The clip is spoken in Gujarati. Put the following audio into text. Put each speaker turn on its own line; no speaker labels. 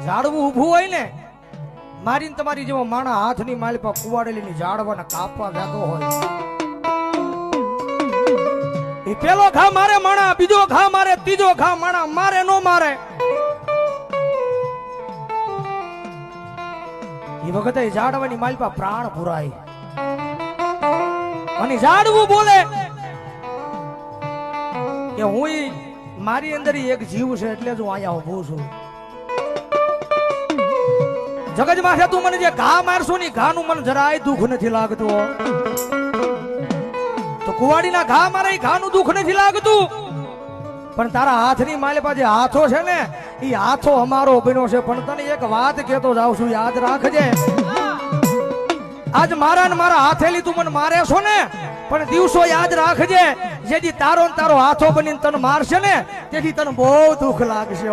ઝાડવું ઊભું હોય ને મારીને તમારી જેવો માણા હાથની માલ પર કુવાડેલીની ઝાડવાના કાપવા જતો હોય એ પેલો ઘા મારે માણા, બીજો ઘા મારે, ત્રીજો ઘા માણા મારે નો મારે એ વખતે ઝાડવાની માલ પર પ્રાણ પુરાય અને ઝાડવું બોલે કે હું મારી અંદર એક જીવ છે એટલે જ હું અહીંયા ઊભું છું. જગત માં તું મને જે ઘા મારશો ને ઘા નું મને જરાય દુઃખ નથી લાગતું. તો કુવાડીના ઘા મારે ઘા નું દુઃખ નથી લાગતું, પણ તારા હાથની માલે પાસે હાથો છે ને એ હાથો અમારો બન્યો છે. પણ તને એક વાત કહેતો જાઉં છું, યાદ રાખજે. આજ મારા ને મારા હાથેલી તું મને મારે છો ને, પણ દિવસો યાદ રાખજે જેથી તારો હાથો બનીને તને મારશે ને તેથી તને બહુ દુઃખ લાગશે.